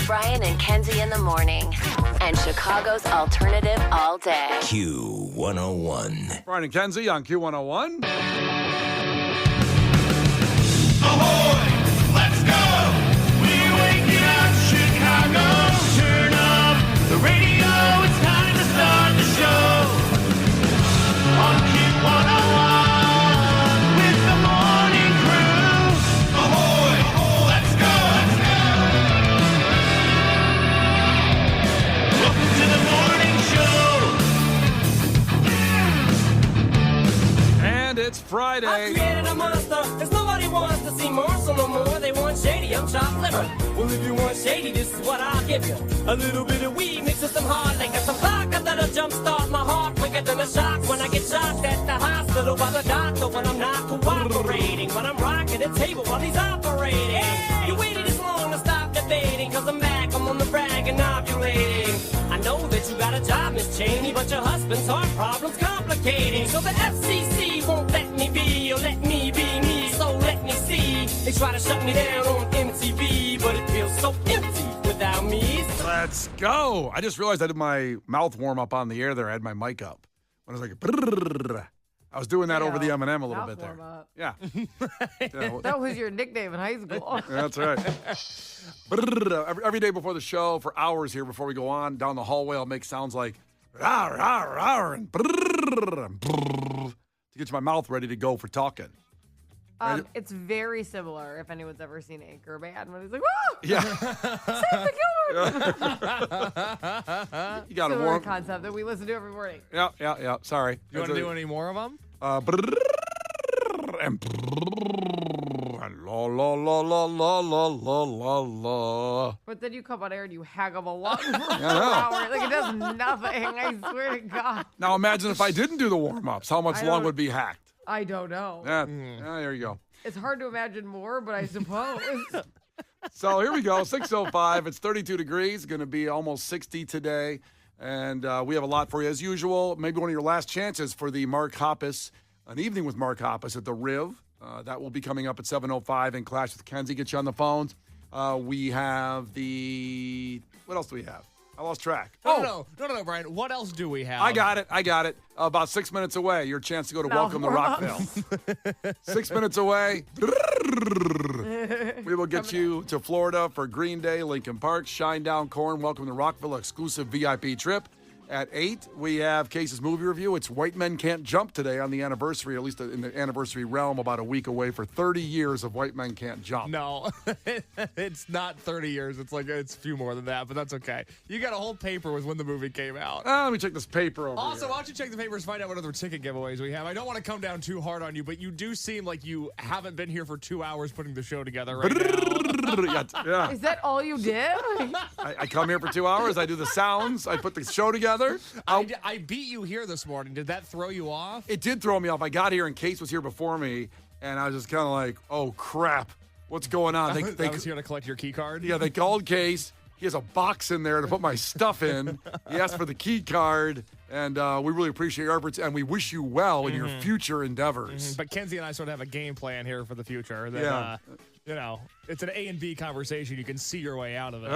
Brian and Kenzie in the morning. And Chicago's alternative all day. Q101. Brian and Kenzie on Q101. Ahoy! Let's go! We're waking up Chicago. Turn up the radio. It's time to start the show. On Q101 with the morning crew. Ahoy! Let's go! Welcome to the morning show. And it's Friday. I created a monster, cause nobody wants to see Marshall no more. They want shady, I'm chopped liver. Well, if you want shady, this is what I'll give you. A little bit of weed mixed with some hard liquor, some vodka that'll jumpstart my heart quicker than a shock when I get shocked at the hospital by the doctor when I'm not cooperating. When I'm rocking the table while he's operating. You waited this long to stop debating, cause I'm back, I'm on the brag and ovulating. I know that you got a job, Miss Cheney, but your husband's heart problem's complicating. So the FCC won't let me be, or let me be me, so let me see. They try to shut me down on MTV, but it feels so empty without me. Let's go. I just realized I did my mouth warm up on the air there. I had my mic up. When I was like, brrrr. I was doing that over the M&M a little bit there. Yeah. That was your nickname in high school. That's right. Every day before the show, for hours here before we go on, down the hallway, I'll make sounds like rawr, rawr, rawr, and brrr, and brrr, to get my mouth ready to go for talking. It's very similar if anyone's ever seen Anchorman when he's like, whoa! Yeah. Save the killer! You got to Similar warm. concept that we listen to every morning. Yeah. Sorry. You want to do any more of them? Brrr, and brrr, and la la la la la la la la la. But then you come on air and you hag them along for an know. hour. Like it does nothing, I swear to God. Now imagine if I didn't do the warm-ups, how much long would be hacked? I don't know. Yeah, there you go. It's hard to imagine more, but I suppose. So here we go, 6:05. It's 32 degrees, going to be almost 60 today. And we have a lot for you as usual. Maybe one of your last chances for the Mark Hoppus, an evening with Mark Hoppus at the Riv. That will be coming up at 7:05 in Clash with Kenzie. Get you on the phones. We have the... What else do we have? I lost track. No, Brian. What else do we have? I got it. About 6 minutes away, your chance to go to Welcome to Rockville. 6 minutes away. We will get you to Florida for Green Day, Lincoln Park, Shinedown, Corn, Welcome to Rockville, exclusive VIP trip. At 8, we have Case's movie review. It's White Men Can't Jump today on the anniversary, at least in the anniversary realm, about a week away for 30 years of White Men Can't Jump. No, it's not 30 years. It's like it's a few more than that, but that's okay. You got a whole paper with when the movie came out. Let me check this paper over Also, here. why don't you check the papers, find out what other ticket giveaways we have. I don't want to come down too hard on you, but you do seem like you haven't been here for 2 hours putting the show together right now. Yeah. Is that all you did? I come here for 2 hours. I do the sounds. I put the show together. I beat you here this morning. Did that throw you off? It did throw me off. I got here and Case was here before me, and I was just kind of like, oh, crap. What's going on? I was here to collect your key card. Yeah, they called Case. He has a box in there to put my stuff in. He asked for the key card, and we really appreciate your efforts, and we wish you well in your future endeavors. But Kenzie and I sort of have a game plan here for the future. That, Yeah. It's an A and B conversation. You can see your way out of it.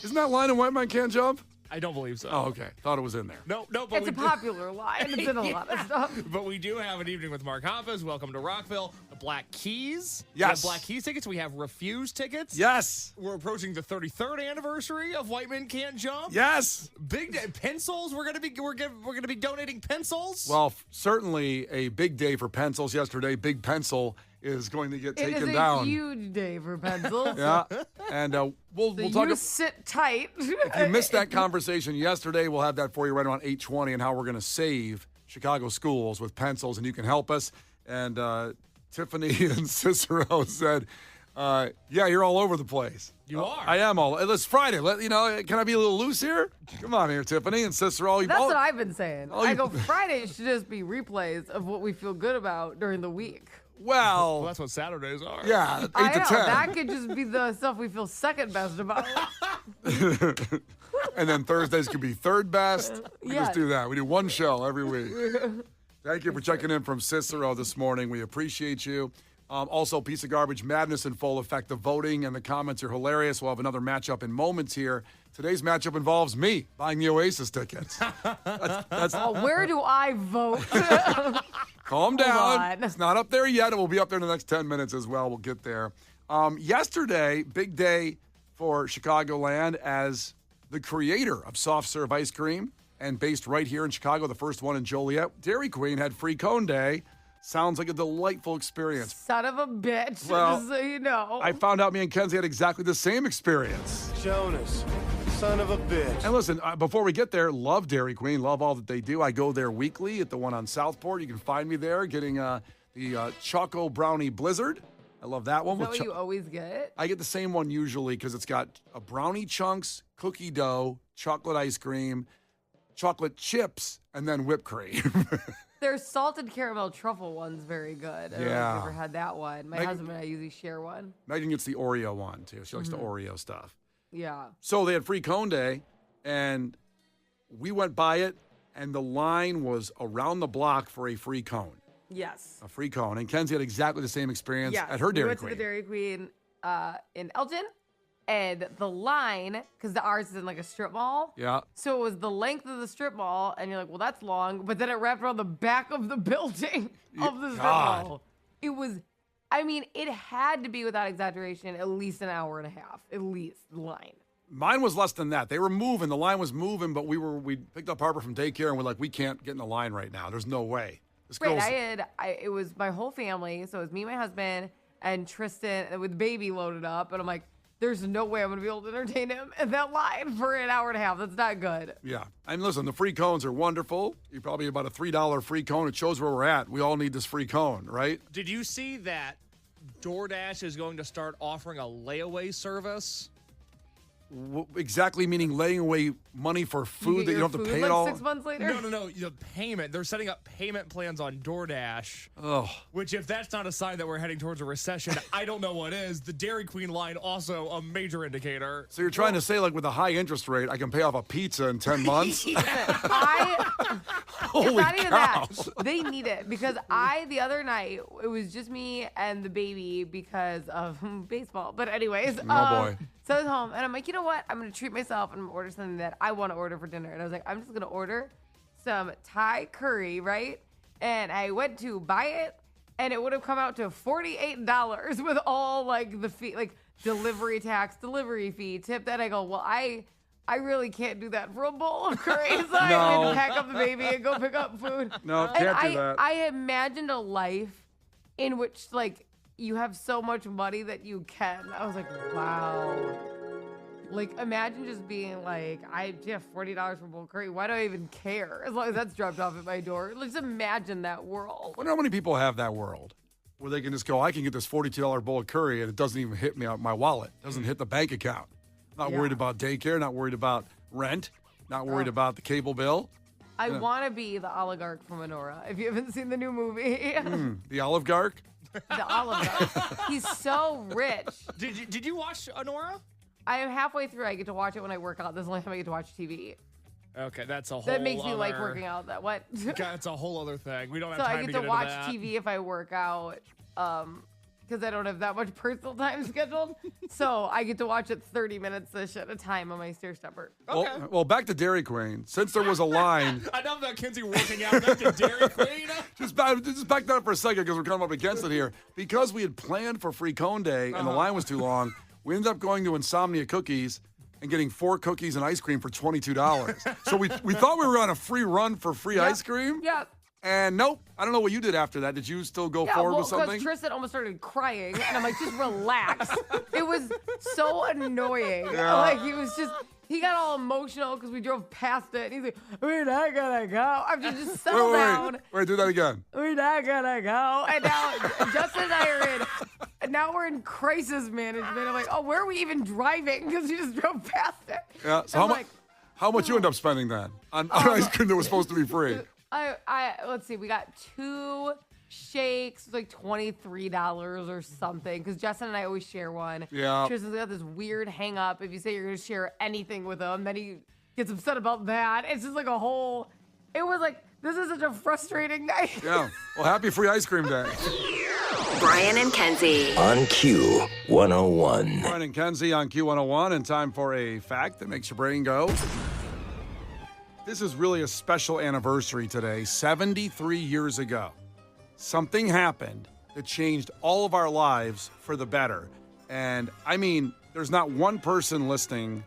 Isn't that line in White Man Can't Jump? I don't believe so. Oh, okay. Thought it was in there. No, but It's a popular line. It's in a lot of stuff. But we do have an evening with Mark Hoppus. Welcome to Rockville. The Black Keys. Yes. We have Black Keys tickets. We have Refuse tickets. Yes. We're approaching the 33rd anniversary of White Men Can't Jump. Yes. Big day. Pencils. We're gonna be donating pencils. Well, certainly a big day for pencils yesterday. Big Pencil is going to get taken down. It is a huge day for pencils. Yeah. And we'll talk. You sit tight. If you missed that conversation yesterday, we'll have that for you right around 8:20 and how we're going to save Chicago schools with pencils, and you can help us. And Tiffany and Cicero said, yeah, you're all over the place. You are. I am all. It's Friday. Can I be a little loose here? Come on here, Tiffany and Cicero. That's what I've been saying. Oh, I you- go, Friday should just be replays of what we feel good about during the week. Well, Well, that's what Saturdays are. yeah, 8 I to know, 10. that could just be the stuff we feel second best about. And then Thursdays could be third best. We Yes. just do that. We do one show every week. Thank you for checking in from Cicero this morning. We appreciate you. Also, Piece of Garbage Madness in full effect. The voting and the comments are hilarious. We'll have another matchup in moments here. Today's matchup involves me buying the Oasis tickets. Where do I vote? Calm down. on. It's not up there yet. It will be up there in the next 10 minutes as well. We'll get there. Yesterday, big day for Chicagoland as the creator of soft serve ice cream and based right here in Chicago, the first one in Joliet, Dairy Queen had free cone day. Sounds like a delightful experience. Son of a bitch, Well, just so you know. I found out me and Kenzie had exactly the same experience. Jonas, son of a bitch. And listen, before we get there, love Dairy Queen, love all that they do. I go there weekly at the one on Southport. You can find me there getting the Choco Brownie Blizzard. I love that one. Is that what you always get? I get the same one usually because it's got a brownie chunks, cookie dough, chocolate ice cream, chocolate chips, and then whipped cream. Their salted caramel truffle one's very good. I don't know if Yeah. you've ever had that one. My husband and I usually share one. Megan gets the Oreo one too. She likes the Oreo stuff. Yeah. So they had free cone day, and we went by it, and the line was around the block for a free cone. Yes. A free cone. And Kenzie had exactly the same experience Yes. at her Dairy We went Queen. to the Dairy Queen in Elgin, and the line, because ours is in like a strip mall. Yeah. So it was the length of the strip mall, and you're like, well, that's long. But then it wrapped around the back of the building of the strip God. mall. It was, I mean, it had to be, without exaggeration, at least an hour and a half, at least, the line. Mine was less than that. They were moving. The line was moving, but we picked up Harper from daycare, and we're like, we can't get in the line right now. There's no way. This Right, girl's- it was my whole family. So it was me, my husband, and Tristan with the baby loaded up. And I'm like, there's no way I'm going to be able to entertain him in that line for an hour and a half. That's not good. Yeah. And listen, the free cones are wonderful. You probably about a $3 free cone. It shows where we're at. We all need this free cone, right? Did you see that DoorDash is going to start offering a layaway service? Exactly, meaning laying away money for food get that you your don't have to food pay like it all. 6 months later? No. The payment. They're setting up payment plans on DoorDash. Oh, Which, if that's not a sign that we're heading towards a recession, I don't know what is. The Dairy Queen line, also a major indicator. so you're trying to say, like, with a high interest rate, I can pay off a pizza in 10 months? Holy It's not even cow. that. They need it because the other night, it was just me and the baby because of baseball. But anyways, boy. So I was home and I'm like, you know what? I'm going to treat myself and I'm gonna order something that I want to order for dinner. And I was like, I'm just going to order some Thai curry, right? And I went to buy it and it would have come out to $48 with all like the fee, like delivery tax, delivery fee, tip. That I go, well, I really can't do that for a bowl of curry. So I had No. to pack up the baby and go pick up food. No, And can't do that. I imagined a life in which like you have so much money that you can. I was like, wow. Like, imagine just being like, I have $40 for a bowl of curry. Why do I even care? As long as that's dropped off at my door. Let's imagine that world. I wonder how many people have that world where they can just go, I can get this $42 bowl of curry and it doesn't even hit me out my wallet. It doesn't hit the bank account. Not Yeah. worried about daycare, not worried about rent, not worried about the cable bill. I want to be the oligarch from Honora. If you haven't seen the new movie, The Olive Garden. the oligarch. He's so rich. Did you watch Honora? I am halfway through. I get to watch it when I work out. This is the only time I get to watch TV. Okay, that's a whole That makes me like other- working out. That what? That's a whole other thing. We don't have So time I get to to get watch into that. TV if I work out, because I don't have that much personal time scheduled. So I get to watch it 30 minutes-ish at a time on my stair stepper. Okay. Well, back to Dairy Queen. Since there was a line, I know about Kenzie working out next to Dairy Queen. just back that up for a second because we're coming up against it here. Because we had planned for free cone day and the line was too long, we ended up going to Insomnia Cookies and getting 4 cookies and ice cream for $22. So we thought we were on a free run for free ice cream. Yeah. And nope, I don't know what you did after that. Did you still go forward well, with something? because Tristan almost started crying, and I'm like, just relax. It was so annoying. Yeah. Like, he got all emotional because we drove past it, and he's like, we're not gonna go. I'm just settle down. Wait, do that again. We're not gonna go. And now Justin and I are in. Now we're in crisis management. I'm like, oh, where are we even driving? Because we just drove past it. Yeah. So I'm like, how much you end up spending then on ice cream that was supposed to be free? let's see. We got 2 shakes, like $23 or something. Because Justin and I always share one. Yeah. Tristan's got this weird hang up. If you say you're gonna share anything with him, then he gets upset about that. It's just like a whole. It was like, this is such a frustrating night. Yeah. Well, happy free ice cream day. Brian and Kenzie. On Q101. Brian and Kenzie on Q101, and time for a fact that makes your brain go. This is really a special anniversary today. 73 years ago, something happened that changed all of our lives for the better. And I mean, there's not one person listening.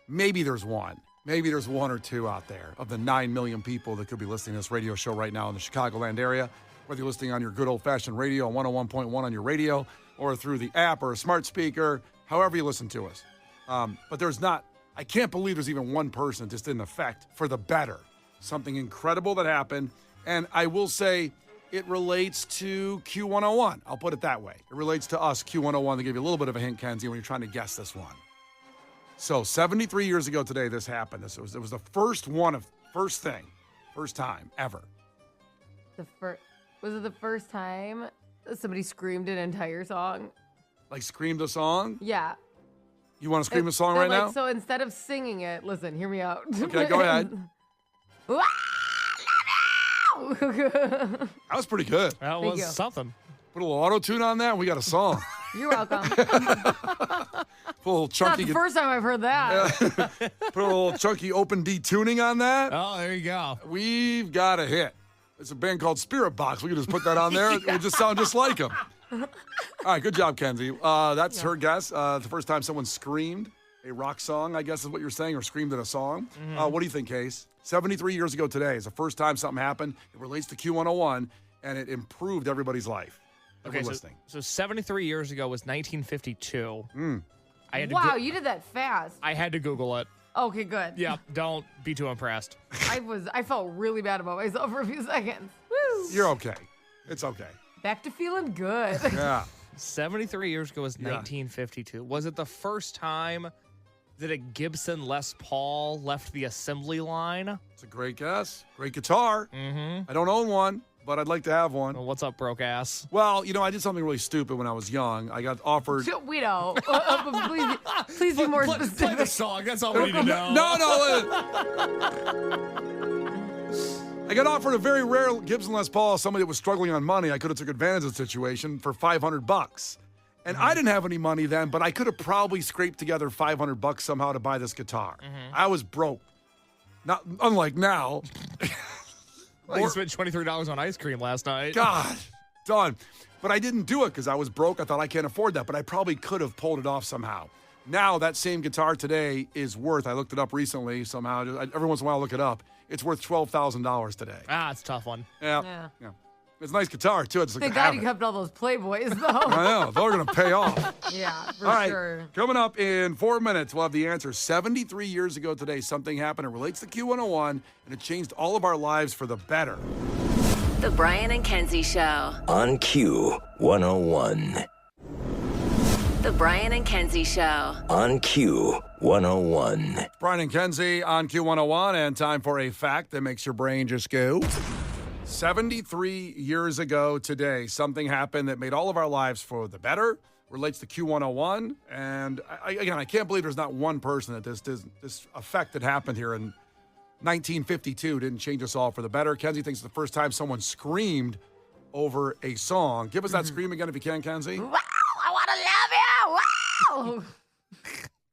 Maybe there's one. Maybe there's one or two out there of the 9 million people that could be listening to this radio show right now in the Chicagoland area, whether you're listening on your good old-fashioned radio on 101.1 on your radio or through the app or a smart speaker, however you listen to us. But there's not, I can't believe there's even one person that just didn't affect for the better. Something incredible that happened. And I will say it relates to Q101. I'll put it that way. It relates to us, Q101, to give you a little bit of a hint, Kenzie, when you're trying to guess this one. So 73 years ago today, this happened. It was the first time ever. Was it the first time somebody screamed an entire song? Like screamed a song? Yeah. You want to scream a song right now? So instead of singing it, listen, hear me out. Okay, go ahead. Wow, love you! That was pretty good. That Thank was you. something. Put a little auto-tune on that, and we got a song. You're welcome. Put a little Not chunky, the first time I've heard that. put a little chunky open D tuning on that. Oh, there you go. We've got a hit. It's a band called Spirit Box. We could just put that on there. It would just sound just like them. All right, good job, Kenzie. That's her guess. The first time someone screamed a rock song, I guess is what you're saying, or screamed at a song. What do you think, Case? 73 years ago today is the first time something happened. It relates to Q101, and it improved everybody's life. Okay, listening. so 73 years ago was 1952. I had Wow, to you did that fast. I had to Google it. Okay, good. Yeah, don't be too impressed. I felt really bad about myself for a few seconds. Woo. You're okay. It's okay. Back to feeling good. Yeah. 73 years ago was 1952. Was it the first time that a Gibson Les Paul left the assembly line? It's a great guess. Great guitar. I don't own one, but I'd like to have one. Well, what's up, broke ass? Well, I did something really stupid when I was young. I got offered. We know. Please be more Play the specific. song. That's all we need to know. No. I got offered a very rare Gibson Les Paul. Somebody that was struggling on money. I could have took advantage of the situation for $500. And I didn't have any money then, but I could have probably scraped together $500 somehow to buy this guitar. I was broke. Not unlike now. Well, you spent $23 on ice cream last night. God, done. But I didn't do it because I was broke. I thought I can't afford that, but I probably could have pulled it off somehow. Now that same guitar today is worth, I looked it up recently somehow. Every once in a while I look it up. It's worth $12,000 today. Ah, it's a tough one. Yeah. It's a nice gutar, too. It's Thank God you kept all those Playboys, though. I know. They're going to pay off. Yeah, for All right. sure. Coming up in 4 minutes, we'll have the answer. 73 years ago today, something happened. It relates to Q101, and it changed all of our lives for the better. The Brian and Kenzie Show. On Q101. The Brian and Kenzie Show. On Q101. Brian and Kenzie on Q101, and time for a fact that makes your brain just go. 73 years ago today, something happened that made all of our lives for the better. Relates to Q101, and I can't believe there's not one person that this effect that happened here in 1952 didn't change us all for the better. Kenzie thinks it's the first time someone screamed over a song. Give us that scream again if you can, Kenzie. Wow, I want to love you. Wow.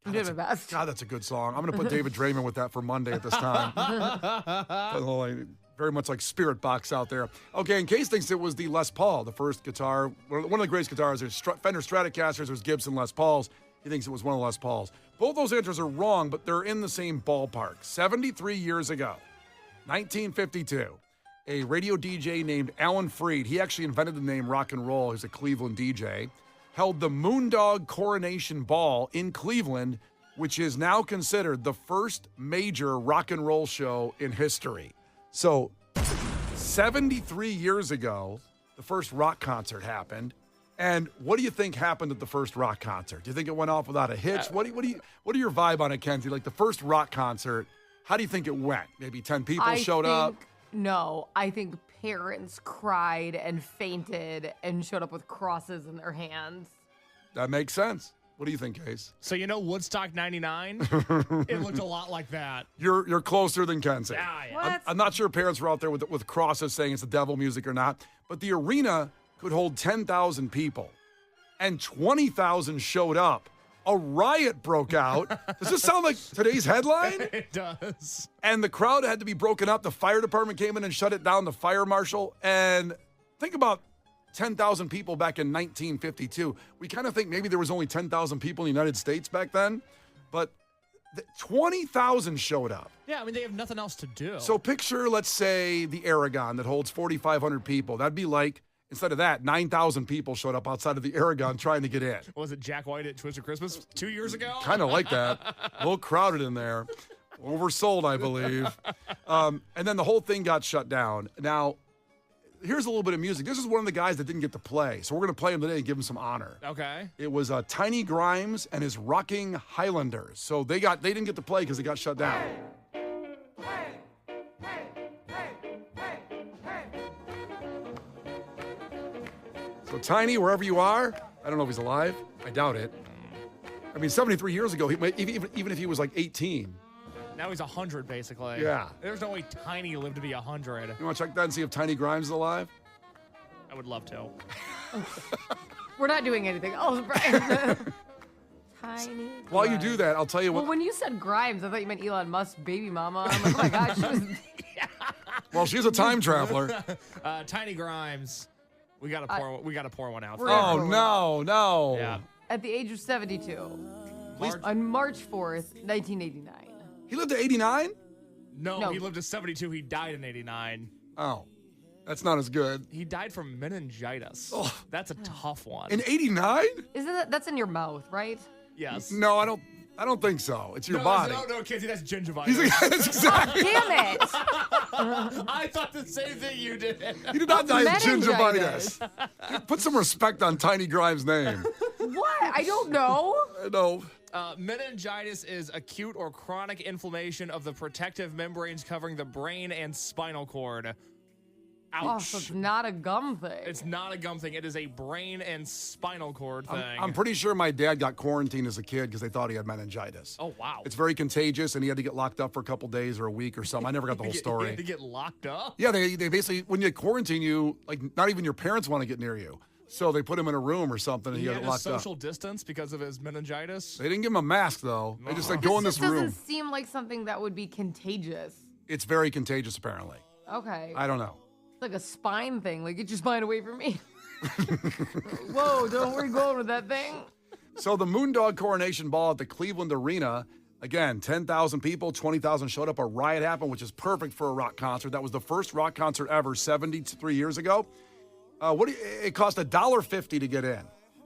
I'm doing my best. God, that's a good song. I'm going to put David Draymond with that for Monday at this time. Very much like Spirit Box out there. Okay, and Case thinks it was the Les Paul, the first guitar. One of the greatest guitars. There's Fender Stratocasters, there's Gibson Les Pauls. He thinks it was one of the Les Pauls. Both those answers are wrong, but they're in the same ballpark. 73 years ago, 1952, a radio DJ named Alan Freed, he actually invented the name rock and roll. He's a Cleveland DJ, held the Moondog Coronation Ball in Cleveland, which is now considered the first major rock and roll show in history. So, 73 years ago, the first rock concert happened. And what do you think happened at the first rock concert? Do you think it went off without a hitch? What are your vibe on it, Kenzie? Like the first rock concert, how do you think it went? Maybe 10 people showed up? No, I think parents cried and fainted and showed up with crosses in their hands. That makes sense. What do you think, Case? So Woodstock 99? It looked a lot like that. You're closer than Kenzie. Yeah. What? I'm not sure parents were out there with crosses saying it's the devil music or not, but the arena could hold 10,000 people, and 20,000 showed up. A riot broke out. Does this sound like today's headline? It does. And the crowd had to be broken up. The fire department came in and shut it down, the fire marshal. And think about 10,000 people back in 1952. We kind of think maybe there was only 10,000 people in the United States back then, but 20,000 showed up. Yeah, I mean, they have nothing else to do. So picture, let's say, the Aragon that holds 4,500 people. That'd be like, instead of that, 9,000 people showed up outside of the Aragon trying to get in. Was it Jack White at Twisted Christmas 2 years ago? Kind of like that. A little crowded in there. Oversold, I believe. And then the whole thing got shut down. Now, here's a little bit of music. This is one of the guys that didn't get to play. So we're going to play him today and give him some honor. Okay. It was Tiny Grimes and his Rocking Highlanders. So they didn't get to play because they got shut down. So Tiny, wherever you are, I don't know if he's alive. I doubt it. I mean, 73 years ago, even if he was like 18. Now he's 100, basically. Yeah. There's no way Tiny lived to be 100. You want to check that and see if Tiny Grimes is alive? I would love to. We're not doing anything else, Brian. Tiny. While you do that, I'll tell you what. Well, when you said Grimes, I thought you meant Elon Musk's baby mama. I'm like, oh my gosh, she was. Well, she's a time traveler. Tiny Grimes. We gotta pour one out. We're For gonna him. Oh, no. Yeah. At the age of 72. March- On March 4th, 1989. He lived to 89? No, he lived to 72. He died in 89. Oh, that's not as good. He died from meningitis. Oh. That's a tough one. In 89? Isn't that's in your mouth, right? Yes. No, I don't think so. It's your body. No, Kenzie, that's gingivitis. He's like, that's exactly. Damn it! I thought the same thing you did. He did not die of Meningitis. gingivitis. Put some respect on Tiny Grimes' name. What? I don't know. No. Meningitis is acute or chronic inflammation of the protective membranes covering the brain and spinal cord. Oh, Ouch. so it's not a gum thing. It's not a gum thing. It is a brain and spinal cord thing. I'm pretty sure my dad got quarantined as a kid because they thought he had meningitis. Oh, wow. It's very contagious, and he had to get locked up for a couple days or a week or something. I never got the whole He story. had to get locked up? Yeah, they basically, when you quarantine you, like, not even your parents want to get near you. So they put him in a room or something, and He he had got a locked up. social distance because of his meningitis? They didn't give him a mask, though. They just said, go in this just room. doesn't seem like something that would be contagious. It's very contagious, apparently. Okay. I don't know. It's like a spine thing. Like, get your spine away from me. Whoa, don't worry going with that thing. So the Moondog Coronation Ball at the Cleveland Arena, again, 10,000 people, 20,000 showed up. A riot happened, which is perfect for a rock concert. That was the first rock concert ever 73 years ago. It cost $1.50 to get in.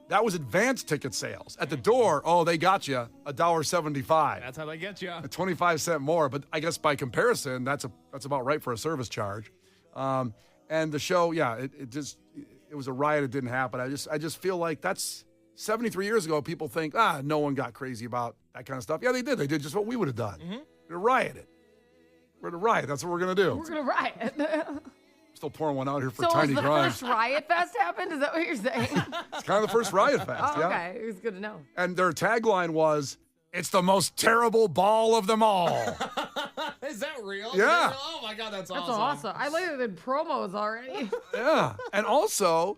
That was advanced ticket sales. At the door, they got you $1.75. That's how they get you. 25 cents more, but I guess by comparison, that's about right for a service charge. And the show, yeah, it was a riot. It didn't happen. I just feel like that's 73 years ago. People think, no one got crazy about that kind of stuff. Yeah, they did. They did just what we would have done. Mm-hmm. They rioted. We're going to riot. That's what we're going to do. We're going to riot. Still pouring one out here for So Tiny was the Grimes. first Riot Fest happened? Is that what you're saying? It's kind of the first Riot Fest, Oh, yeah. okay. It was good to know. And their tagline was, "It's the most terrible ball of them all." Is that real? Yeah. Oh, my God, that's That's awesome. awesome. I like it in promos already. Yeah. And also,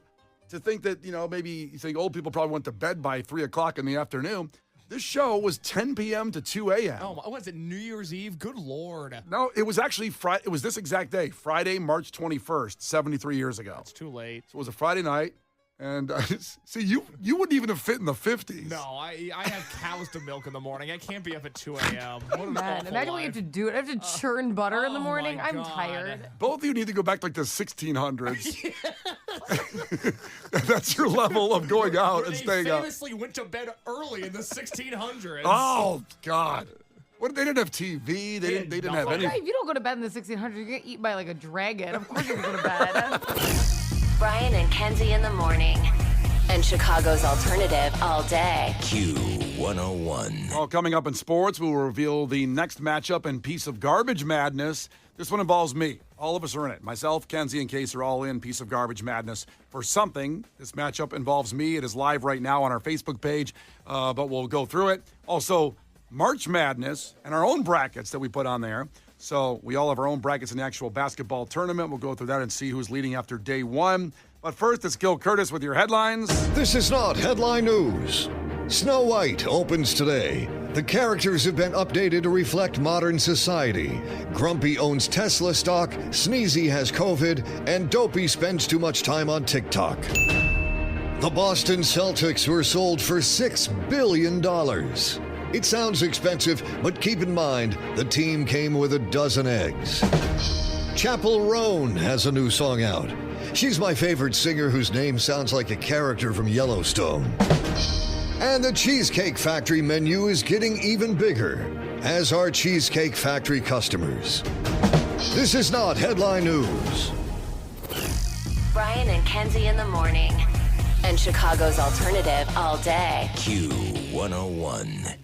to think that, maybe you think old people probably went to bed by 3 o'clock in the afternoon. This show was 10 p.m. to 2 a.m. Oh, what was it, New Year's Eve? Good Lord. No, it was actually Friday. It was this exact day, Friday, March 21st, 73 years ago. It's too late. So it was a Friday night. And see, you wouldn't even have fit in the 50s. No, I have cows to milk in the morning. I can't be up at 2 a.m. What an Man, awful imagine what you have life. to do. I have to churn butter in the oh morning. my I'm God. tired. Both of you need to go back to like the 1600s. That's your level of going out and They staying up. famously went to bed early in the 1600s. Oh, God. What, they didn't have TV. They didn't have nothing. any. If you don't go to bed in the 1600s, you're going to eat by like a dragon. Of course you're going to go to bed. Brian and Kenzie in the morning. And Chicago's alternative all day. Q101. Well, coming up in sports, we will reveal the next matchup in Piece of Garbage Madness. This one involves me. All of us are in it. Myself, Kenzie, and Case are all in Piece of Garbage Madness for something. This matchup involves me. It is live right now on our Facebook page, but we'll go through it. Also, March Madness and our own brackets that we put on there. So we all have our own brackets in the actual basketball tournament. We'll go through that and see who's leading after day one. But first, it's Gil Curtis with your headlines. This is not headline news. Snow White opens today. The characters have been updated to reflect modern society. Grumpy owns Tesla stock, Sneezy has COVID, and Dopey spends too much time on TikTok. The Boston Celtics were sold for $6 billion. It sounds expensive, but keep in mind, the team came with a dozen eggs. Chappell Roan has a new song out. She's my favorite singer whose name sounds like a character from Yellowstone. And the Cheesecake Factory menu is getting even bigger, as are Cheesecake Factory customers. This is not headline news. Brian and Kenzie in the morning. And Chicago's alternative all day. Q101.